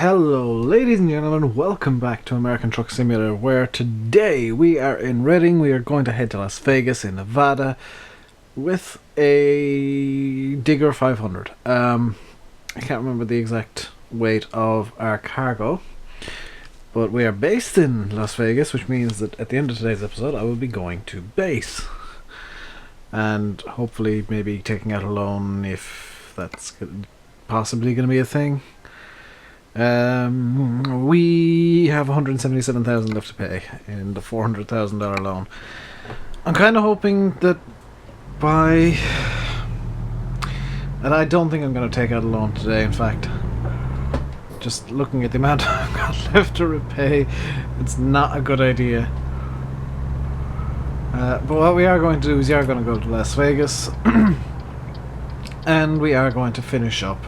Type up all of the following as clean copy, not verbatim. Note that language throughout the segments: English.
Hello, ladies and gentlemen, welcome back to American Truck Simulator, where today we are in Reading. We are going to head to Las Vegas in Nevada with a Digger 500. I can't remember the exact weight of our cargo, but we are based in Las Vegas, which means that at the end of today's episode I will be going to base. And hopefully maybe taking out a loan if that's possibly going to be a thing. We have $177,000 left to pay in the $400,000 loan. I'm kind of hoping that and I don't think I'm going to take out a loan today. In fact, just looking at the amount I've got left to repay, it's not a good idea. But what we are going to do is we are going to go to Las Vegas and we are going to finish up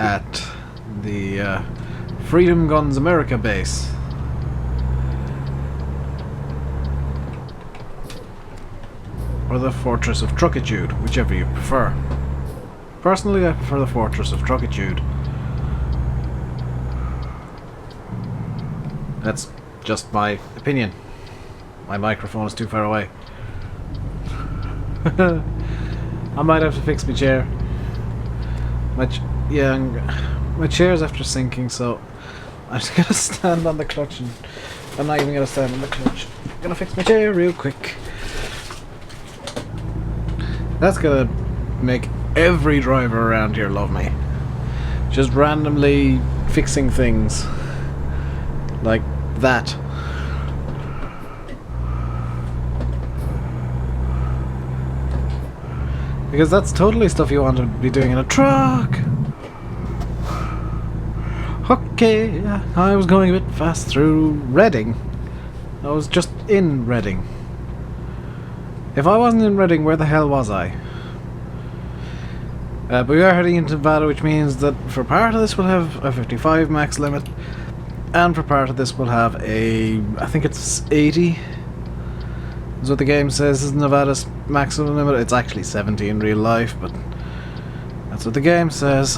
at the Freedom Guns America base. Or the Fortress of Truckitude, whichever you prefer. Personally, I prefer the Fortress of Truckitude. That's just my opinion. My microphone is too far away. I might have to fix my chair. My chair's after sinking, so I'm just gonna stand on the clutch, and I'm not even gonna stand on the clutch. I'm gonna fix my chair real quick. That's gonna make every driver around here love me. Just randomly fixing things like that. Because that's totally stuff you want to be doing in a truck. Okay, I was going a bit fast through Reading. I was just in Reading. If I wasn't in Reading, where the hell was I? But we are heading into Nevada, which means that for part of this we'll have a 55 max limit, and for part of this we'll have I think it's 80. Is what the game says is Nevada's maximum limit. It's actually 70 in real life, but that's what the game says.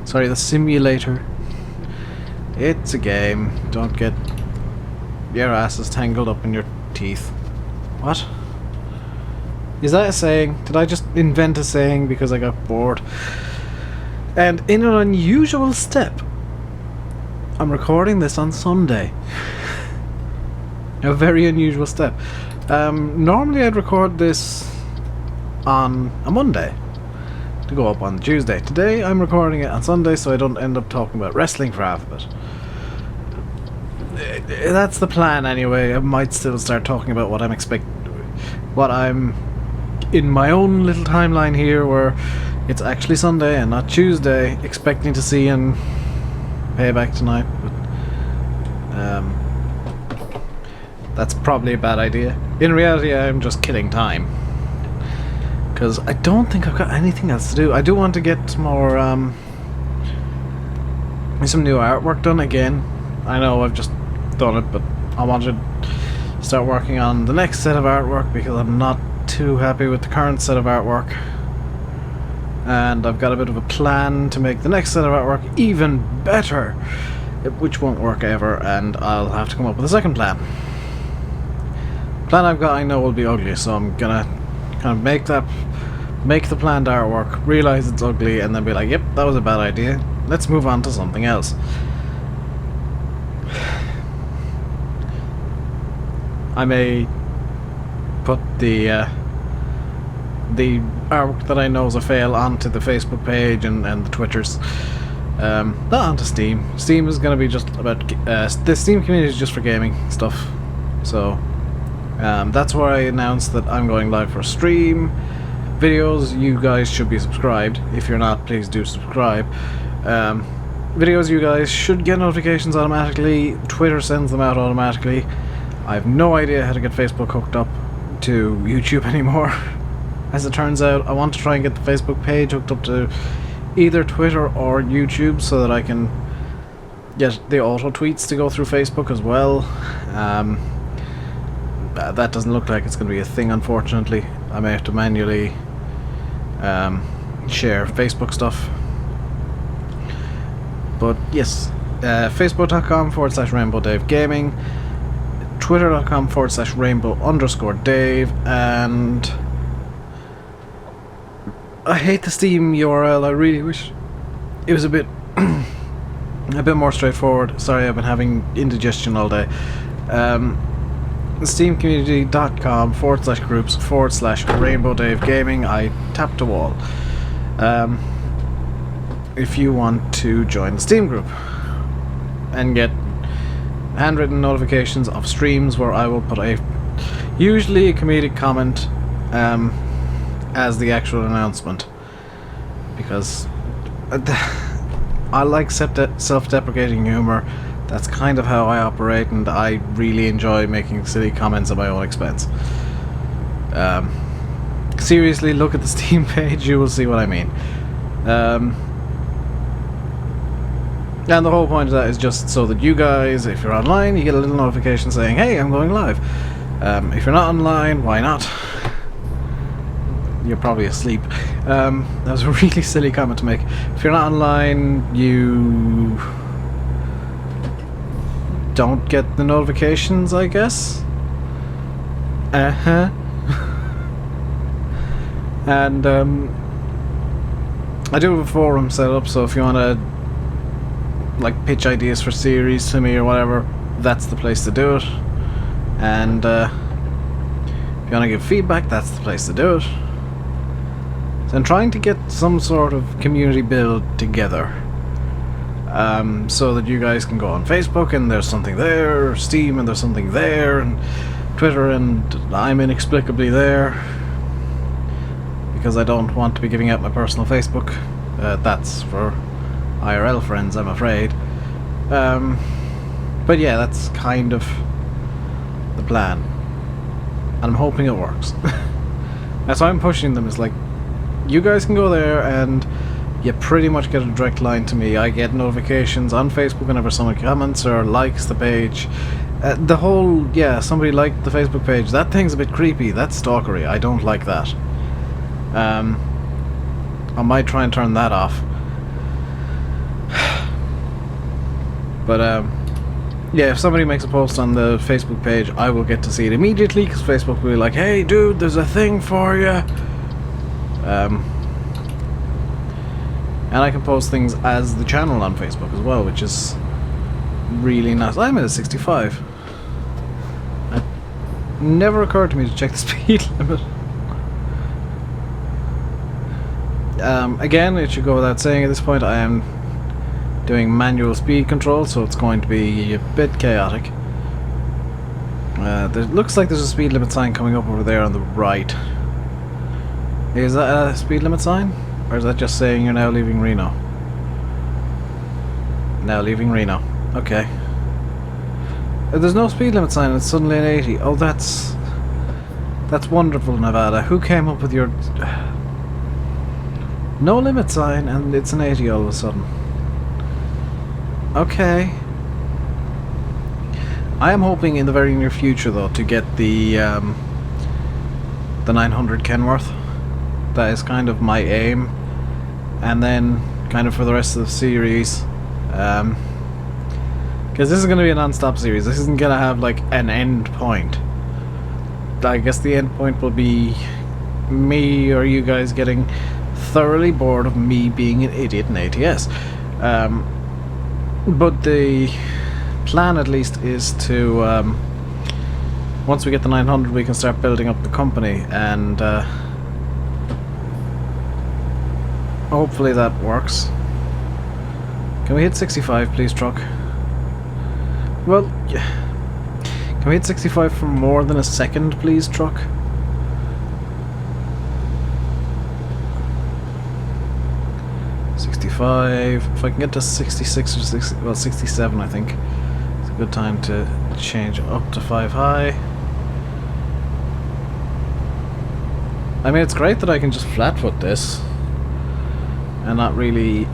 Sorry, the simulator. It's a game. Don't get your asses tangled up in your teeth. What? Is that a saying? Did I just invent a saying because I got bored? And in an unusual step, I'm recording this on Sunday. A very unusual step. Normally I'd record this on a Monday to go up on Tuesday. Today I'm recording it on Sunday so I don't end up talking about wrestling for half of it. That's the plan anyway. I might still start talking about what I'm in my own little timeline here, where it's actually Sunday and not Tuesday, expecting to see in Payback tonight, but that's probably a bad idea. In reality, I'm just killing time, because I don't think I've got anything else to do. I do want to get some more, some new artwork done again. I know I've just done it, but I want to start working on the next set of artwork because I'm not too happy with the current set of artwork. And I've got a bit of a plan to make the next set of artwork even better, which won't work ever, and I'll have to come up with a second plan. The plan I've got I know will be ugly, so I'm gonna kind of make the planned artwork, realize it's ugly, and then be like, yep, that was a bad idea, let's move on to something else. I may put the artwork that I know is a fail onto the Facebook page and the Twitters. Not onto Steam. Steam is going to be just about the Steam community is just for gaming stuff. So that's where I announced that I'm going live for a stream. Videos, you guys should be subscribed. If you're not, please do subscribe. Videos, you guys should get notifications automatically. Twitter sends them out automatically. I have no idea how to get Facebook hooked up to YouTube anymore. As it turns out, I want to try and get the Facebook page hooked up to either Twitter or YouTube so that I can get the auto tweets to go through Facebook as well. That doesn't look like it's going to be a thing, unfortunately. I may have to manually share Facebook stuff. But yes, facebook.com/Rainbow Dave Gaming, twitter.com/Rainbow_Dave, and I hate the Steam URL. I really wish it was a bit more straightforward. Sorry, I've been having indigestion all day. steamcommunity.com/groups/Rainbow Dave Gaming. I tapped a wall. If you want to join the Steam group and get handwritten notifications of streams where I will put usually a comedic comment as the actual announcement, because I like self-deprecating humor. That's kind of how I operate, and I really enjoy making silly comments at my own expense. Seriously, look at the Steam page, you will see what I mean. And the whole point of that is just so that you guys, if you're online, you get a little notification saying, hey, I'm going live. If you're not online, why not? You're probably asleep. That was a really silly comment to make. If you're not online, you don't get the notifications, I guess. And I do have a forum set up, so if you want to pitch ideas for series to me or whatever, that's the place to do it. And if you want to give feedback, that's the place to do it. So I'm trying to get some sort of community build together, so that you guys can go on Facebook and there's something there, or Steam and there's something there, and Twitter and I'm inexplicably there, because I don't want to be giving out my personal Facebook. That's for IRL friends, I'm afraid. But yeah, that's kind of the plan, and I'm hoping it works. That's why I'm pushing them, is you guys can go there and you pretty much get a direct line to me. I get notifications on Facebook whenever someone comments or likes the page. The whole, somebody liked the Facebook page, that thing's a bit creepy. That's stalkery. I don't like that. I might try and turn that off. But if somebody makes a post on the Facebook page, I will get to see it immediately, because Facebook will be like, hey dude, there's a thing for you. And I can post things as the channel on Facebook as well, which is really nice. I'm at a 65. It never occurred to me to check the speed limit. Again, it should go without saying at this point, I am doing manual speed control, so it's going to be a bit chaotic. There looks like there's a speed limit sign coming up over there on the right. Is that a speed limit sign? Or is that just saying you're now leaving Reno? Now leaving Reno. Okay. There's no speed limit sign and it's suddenly an 80. Oh, that's wonderful, Nevada. Who came up with your... No limit sign and it's an 80 all of a sudden. Okay. I am hoping in the very near future, though, to get the 900 Kenworth. That is kind of my aim. And then, kind of for the rest of the series, because this is going to be a non-stop series. This isn't going to have, an end point. I guess the end point will be me or you guys getting thoroughly bored of me being an idiot in ATS. But the plan, at least, is to once we get the 900, we can start building up the company, and hopefully that works. Can we hit 65, please, truck? Well, can we hit 65 for more than a second, please, truck? If I can get to 66 or 67, I think it's a good time to change up to 5 high. I mean, it's great that I can just flat foot this and not really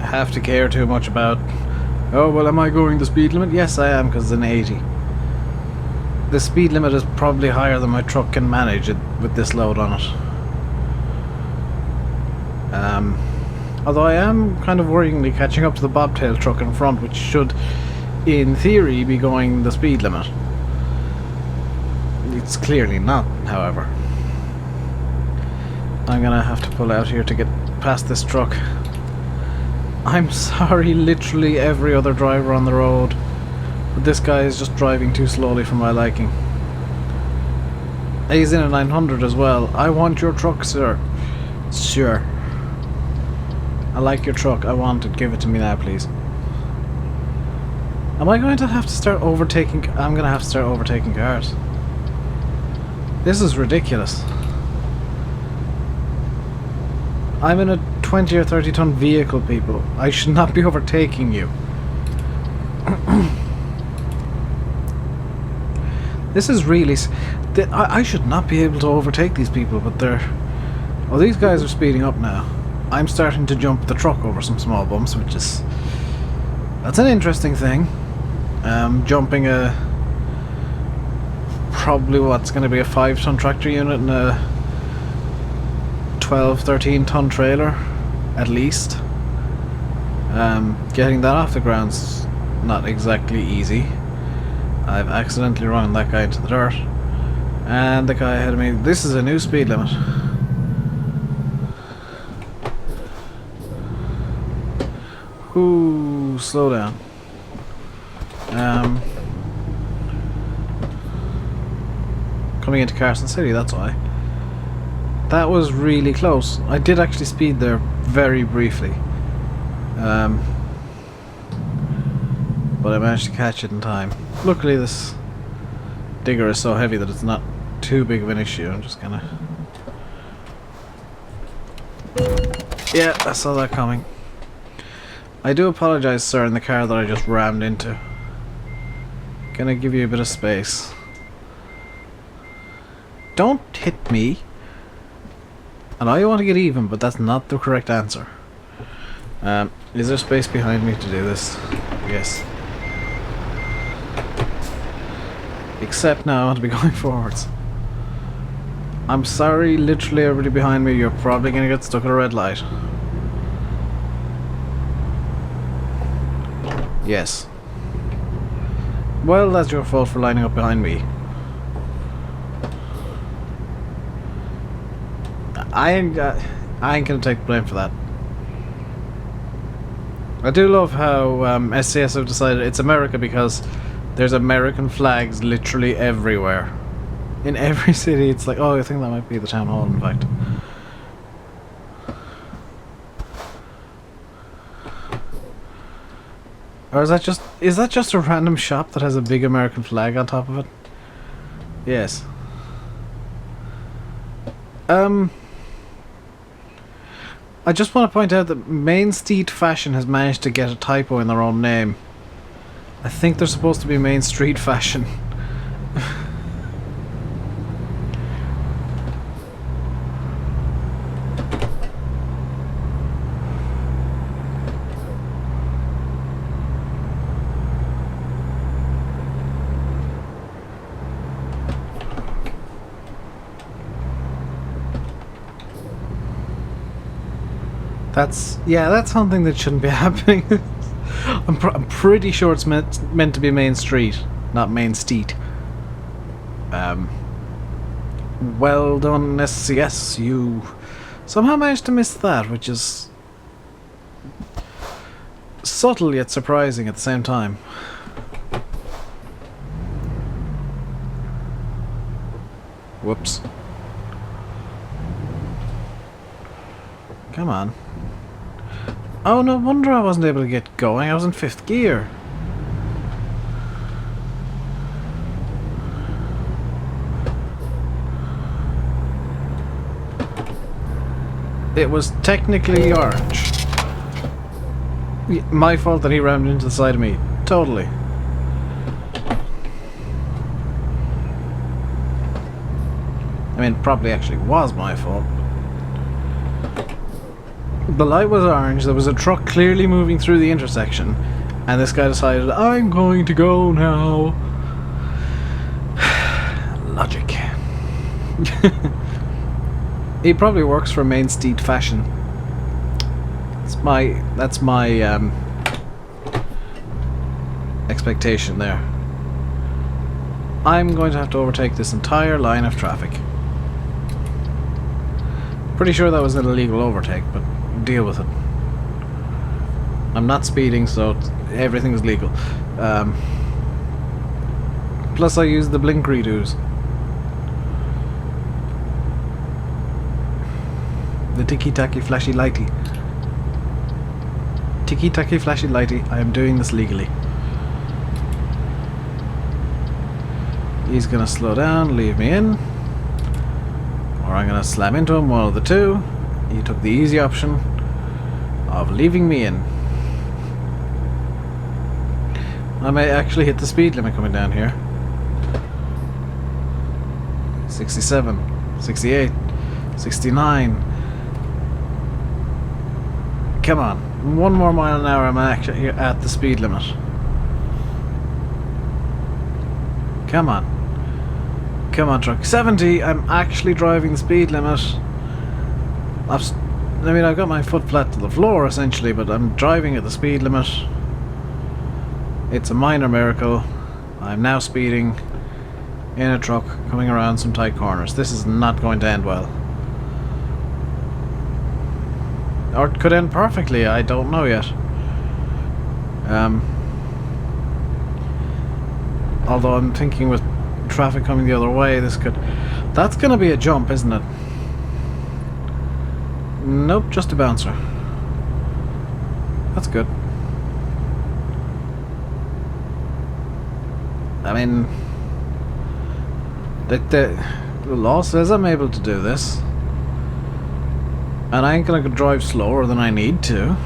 have to care too much about, oh, well, am I going the speed limit? Yes, I am, because it's an 80. The speed limit is probably higher than my truck can manage it with this load on it. Although I am kind of worryingly catching up to the bobtail truck in front, which should, in theory, be going the speed limit. It's clearly not, however. I'm gonna have to pull out here to get past this truck. I'm sorry, literally every other driver on the road, but this guy is just driving too slowly for my liking. He's in a 900 as well. I want your truck, sir. Sure. I like your truck. I want it. Give it to me now, please. Am I going to have to start overtaking? I'm going to have to start overtaking cars. This is ridiculous. I'm in a 20 or 30 ton vehicle, people. I should not be overtaking you. This is really... I should not be able to overtake these people, but they're... Well, these guys are speeding up now. I'm starting to jump the truck over some small bumps, which is... That's an interesting thing. Jumping a... Probably what's going to be a 5-ton tractor unit and a 12, 13 ton trailer, at least. Getting that off the ground's not exactly easy. I've accidentally run that guy into the dirt. And the guy ahead of me... This is a new speed limit. Ooh, slow down. Coming into Carson City, that's why. That was really close. I did actually speed there very briefly. But I managed to catch it in time. Luckily this digger is so heavy that it's not too big of an issue. I'm just gonna... Yeah, I saw that coming. I do apologise, sir, in the car that I just rammed into. Gonna give you a bit of space. Don't hit me. I know you want to get even, but that's not the correct answer. Is there space behind me to do this? Yes. Except now I want to be going forwards. I'm sorry, literally everybody behind me, you're probably gonna get stuck at a red light. Yes. Well, that's your fault for lining up behind me. I ain't gonna take the blame for that. I do love how SCS have decided it's America because there's American flags literally everywhere. In every city, it's like, oh, I think that might be the town hall, in fact. Or is that just a random shop that has a big American flag on top of it? Yes. I just want to point out that Main Street Fashion has managed to get a typo in their own name. I think they're supposed to be Main Street Fashion. That's something that shouldn't be happening. I'm pretty sure it's meant to be Main Street, not Main Street. Well done, SCS. You somehow managed to miss that, which is subtle yet surprising at the same time. Whoops. Come on. Oh, no wonder I wasn't able to get going. I was in 5th gear. It was technically orange. My fault that he rammed into the side of me. Totally. I mean, it probably actually was my fault. The light was orange, there was a truck clearly moving through the intersection, and this guy decided, I'm going to go now. Logic. He probably works for Main Street Fashion. That's my expectation there. I'm going to have to overtake this entire line of traffic. Pretty sure that was an illegal overtake, but deal with it. I'm not speeding, so everything's legal. Plus I use the blink redos. The ticky-tacky flashy lighty. Ticky-tacky flashy lighty. I am doing this legally. He's gonna slow down, leave me in. Or I'm gonna slam into him, one of the two. He took the easy option of leaving me in. I may actually hit the speed limit coming down here. 67, 68, 69. Come on, 1 more mile an hour, I'm actually at the speed limit. Come on. Come on, truck. 70, I'm actually driving the speed limit. I've got my foot flat to the floor essentially, but I'm driving at the speed limit. It's a minor miracle. I'm now speeding in a truck coming around some tight corners. This is not going to end well. Or it could end perfectly, I don't know yet. Although I'm thinking with traffic coming the other way, this could... That's gonna be a jump, isn't it? Nope, just a bouncer. That's good. I mean... The law says I'm able to do this. And I ain't gonna drive slower than I need to.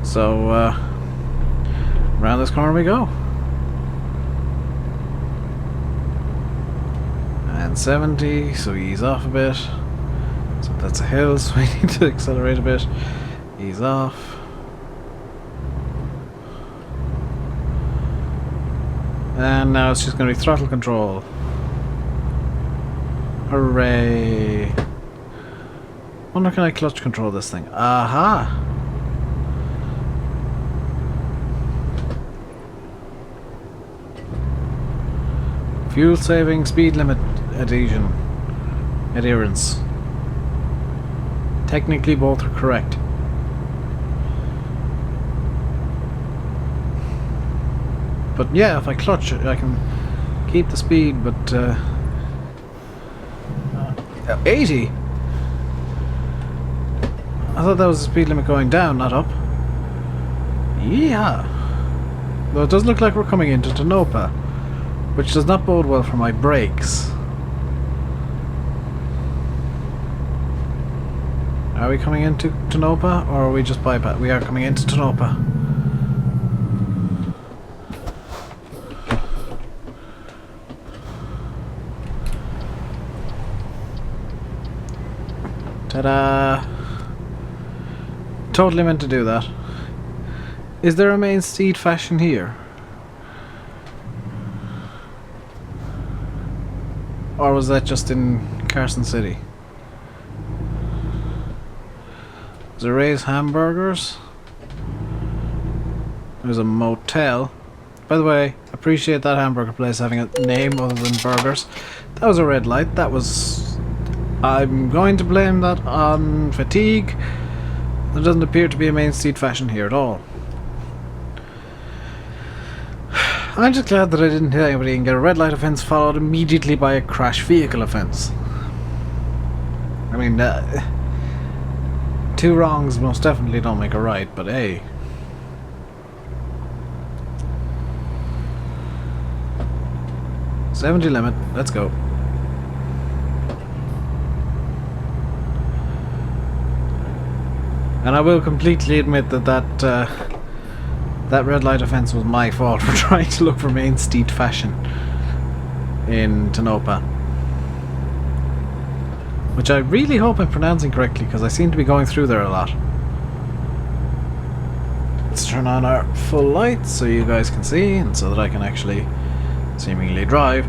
So, around this corner we go. And 70, so ease off a bit. So that's a hill, so we need to accelerate a bit. Ease off. And now it's just going to be throttle control. Hooray! Wonder can I clutch control this thing? Aha! Fuel saving, speed limit adherence. Technically both are correct. But yeah, if I clutch it, I can keep the speed, but 80? I thought that was the speed limit going down, not up. Yeah. Though it does look like we're coming into Tonopah, which does not bode well for my brakes. Are we coming into Tonopah, or are we just bypass? We are coming into Tonopah. Ta-da! Totally meant to do that. Is there a main street fashion here? Or was that just in Carson City? Is there Ray's Hamburgers? There's a motel. By the way, appreciate that hamburger place having a name other than burgers. That was a red light. That was... I'm going to blame that on fatigue. There doesn't appear to be a main street fashion here at all. I'm just glad that I didn't hit anybody and get a red light offence followed immediately by a crash vehicle offence. I mean, two wrongs most definitely don't make a right, but hey. $70 limit, let's go. And I will completely admit that that red light offence was my fault for trying to look for main street fashion in Tonopah. Which I really hope I'm pronouncing correctly, because I seem to be going through there a lot. Let's turn on our full lights so you guys can see, and so that I can actually seemingly drive.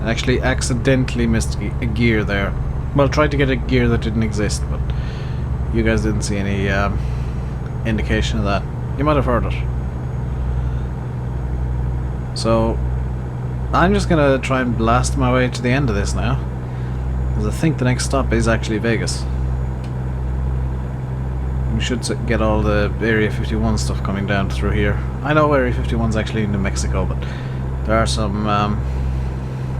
I actually accidentally missed a gear there. Well, tried to get a gear that didn't exist, but you guys didn't see any indication of that. You might have heard it. So I'm just gonna try and blast my way to the end of this now, because I think the next stop is actually Vegas. We should get all the Area 51 stuff coming down through here. I know Area 51 is actually in New Mexico, but there are some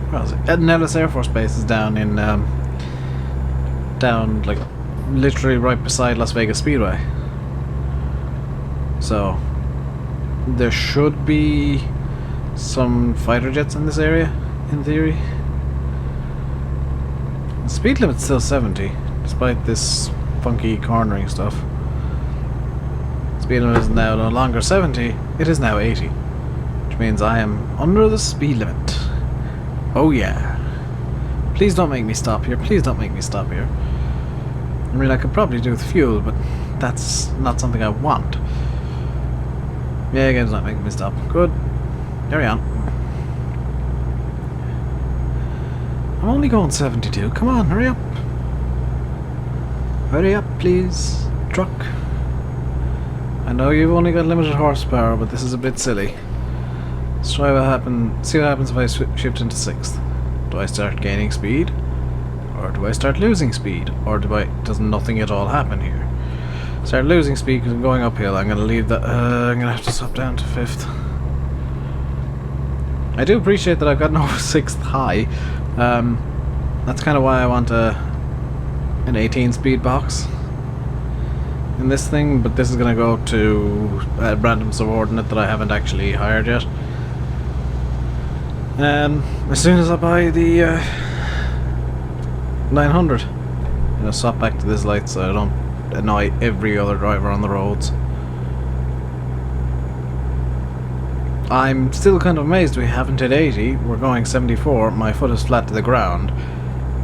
what was it? Nellis Air Force Base is down in down like literally right beside Las Vegas Speedway. So there should be some fighter jets in this area, in theory. The speed limit's still 70, despite this funky cornering stuff. Speed limit is now no longer 70, it is now 80. Which means I am under the speed limit. Oh yeah. Please don't make me stop here, please don't make me stop here. I mean, I could probably do with fuel, but that's not something I want. Yeah, game's not making me stop. Good. Carry on. I'm only going 72. Come on, hurry up. Hurry up, please. Truck. I know you've only got limited horsepower, but this is a bit silly. Let's try what happens. See what happens if I shift into 6th. Do I start gaining speed? Or do I start losing speed? Or does nothing at all happen here? Start losing speed because I'm going uphill. I'm going to leave that. I'm going to have to stop down to 5th. I do appreciate that I've got no 6th high. That's kind of why I want an 18 speed box in this thing, but this is going to go to a random subordinate that I haven't actually hired yet. As soon as I buy the 900, I'm going to swap back to this light so I don't annoy every other driver on the roads. I'm still kind of amazed we haven't hit 80. We're going 74. My foot is flat to the ground.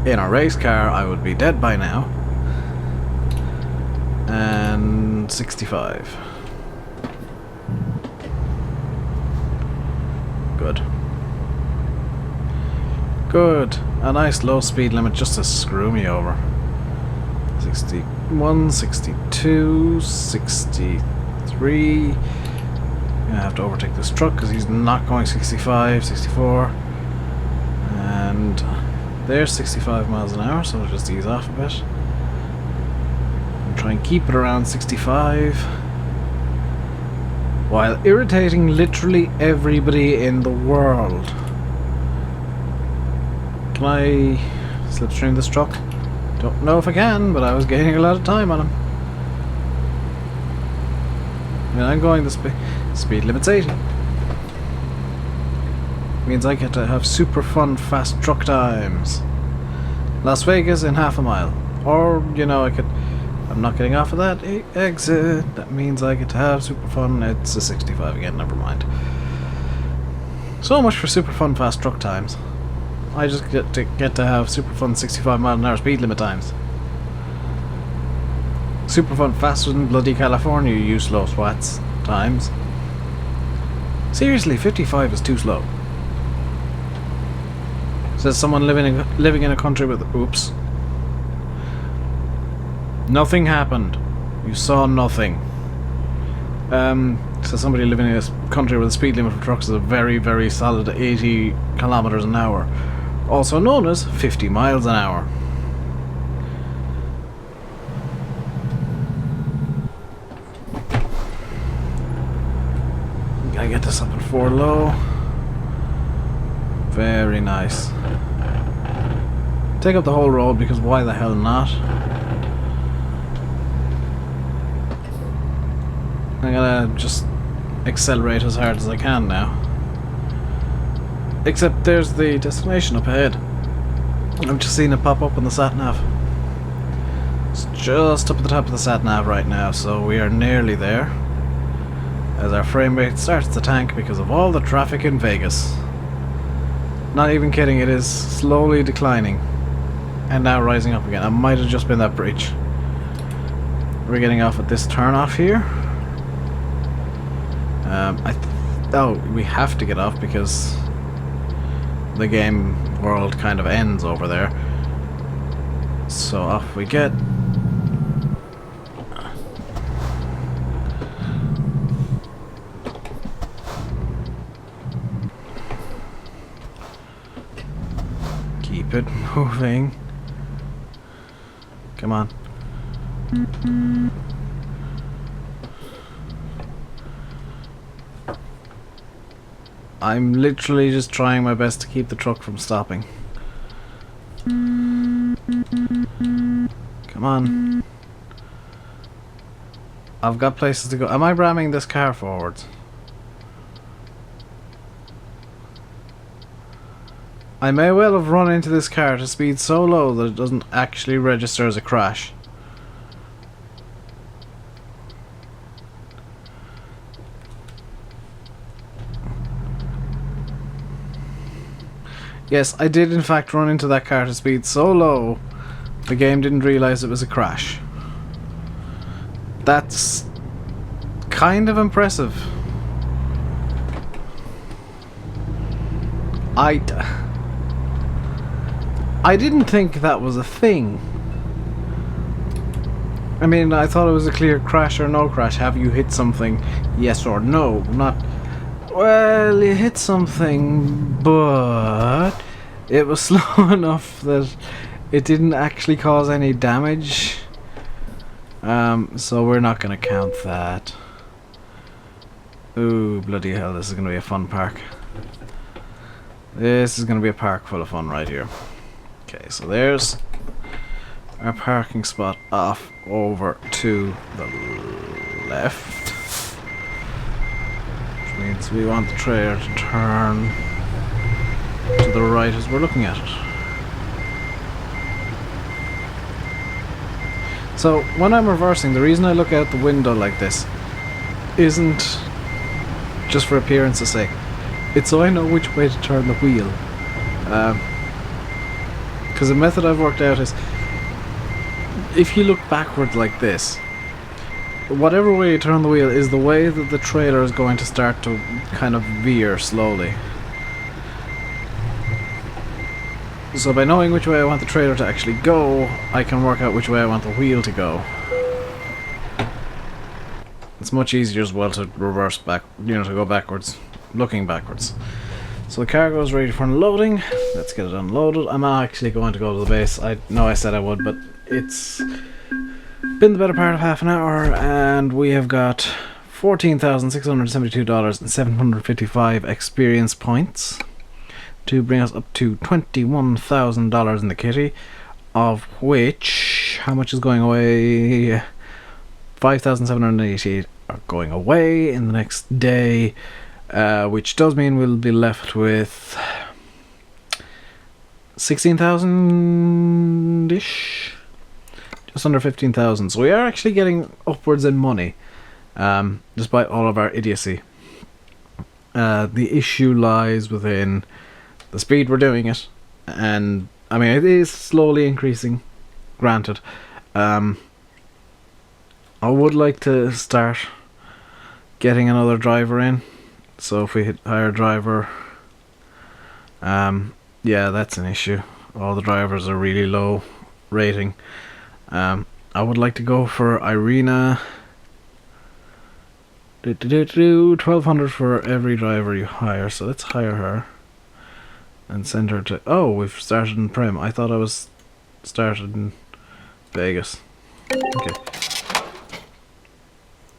In a race car, I would be dead by now. And 65. Good. Good. A nice low speed limit just to screw me over. 61, 62, 63. I have to overtake this truck because he's not going 65, 64. And there's 65 miles an hour, so I'll just ease off a bit. And try and keep it around 65. While irritating literally everybody in the world. Can I slipstream this truck? Don't know if I can, but I was gaining a lot of time on him. I mean, I'm going the speed limit's 80. Means I get to have super fun fast truck times. Las Vegas in half a mile. Or, you know, I'm not getting off of that exit. That means I get to have super fun. It's a 65 again, never mind. So much for super fun fast truck times. I just get to have super fun 65 mile an hour speed limit times. Super fun faster than bloody California, you slow swats times. Seriously, 55 is too slow. Says someone living in a country with... Oops. Nothing happened. You saw nothing. So somebody living in a country where the speed limit for trucks is a very, very solid 80 kilometers an hour. Also known as 50 miles an hour. Gotta get this up at 4 low. Very nice. Take up the whole road because why the hell not? I'm gonna just accelerate as hard as I can now. Except there's the destination up ahead. I've just seen it pop up on the sat-nav. It's just up at the top of the sat-nav right now, so we are nearly there. As our frame rate starts to tank because of all the traffic in Vegas. Not even kidding, it is slowly declining. And now rising up again. It might have just been that bridge. We're getting off at this turn-off here. Oh, we have to get off because the game world kind of ends over there. So off we get. Keep it moving. Come on. I'm literally just trying my best to keep the truck from stopping. Come on. I've got places to go. Am I ramming this car forwards? I may well have run into this car at a speed so low that it doesn't actually register as a crash. Yes, I did in fact run into that car at a speed so low the game didn't realise it was a crash. That's kind of impressive. I didn't think that was a thing. I mean, I thought it was a clear crash or no crash. Have you hit something? Yes or no. Not, well, you hit something, but it was slow enough that it didn't actually cause any damage. So we're not going to count that. Ooh, bloody hell, this is going to be a fun park. This is going to be a park full of fun right here. Okay, so there's our parking spot off over to the left. Which means we want the trailer to turn to the right as we're looking at it. So, when I'm reversing, the reason I look out the window like this isn't just for appearance's sake. It's so I know which way to turn the wheel. Because the method I've worked out is, if you look backward like this, whatever way you turn the wheel is the way that the trailer is going to start to kind of veer slowly. So by knowing which way I want the trailer to actually go, I can work out which way I want the wheel to go. It's much easier as well to reverse back, you know, to go backwards, looking backwards. So the cargo is ready for unloading. Let's get it unloaded. I'm not actually going to go to the base. I know I said I would, but it's been the better part of half an hour, and we have got $14,672 and 755 experience points to bring us up to $21,000 in the kitty, of which, how much is going away? 5,788 are going away in the next day, which does mean we'll be left with 16,000-ish? Just under 15,000. So we are actually getting upwards in money, despite all of our idiocy. The issue lies within the speed we're doing it, and I mean it is slowly increasing, granted. I would like to start getting another driver in, so if we hire a driver, yeah, that's an issue. All the drivers are really low rating. I would like to go for Irina. 1,200 for every driver you hire, so let's hire her and send her to... Oh, we've started in Prim. I thought I was started in Vegas. Okay.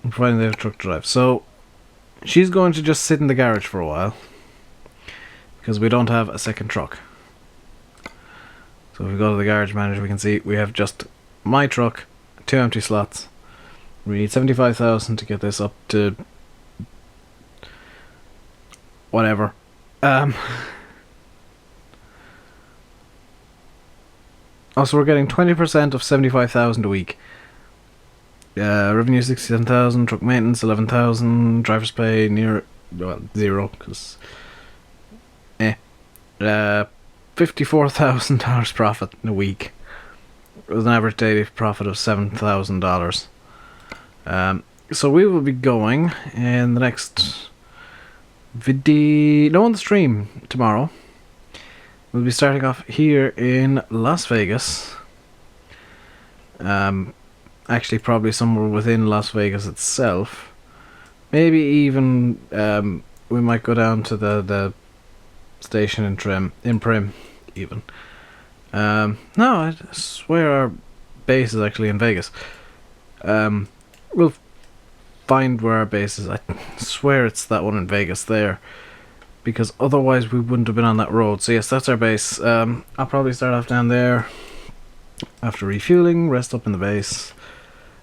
I'm providing they have a truck to drive. So, she's going to just sit in the garage for a while, because we don't have a second truck. So if we go to the garage manager, we can see we have just my truck, 2 empty slots. We need 75,000 to get this up to whatever. Also, we're getting 20% of 75,000 a week. Revenue 67,000, truck maintenance 11,000, driver's pay near, well, 0, because $54,000 profit in a week, with an average daily profit of $7,000. So we will be going in the next on the stream tomorrow. We'll be starting off here in Las Vegas. Actually, probably somewhere within Las Vegas itself. Maybe even we might go down to the station in Prim, even. No, I swear our base is actually in Vegas. We'll find where our base is. I swear it's that one in Vegas there, because otherwise we wouldn't have been on that road. So yes, that's our base. I'll probably start off down there after refueling, rest up in the base,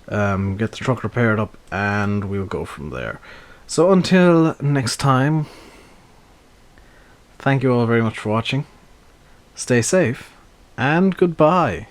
get the truck repaired up, and we'll go from there. So until next time, thank you all very much for watching. Stay safe, and goodbye.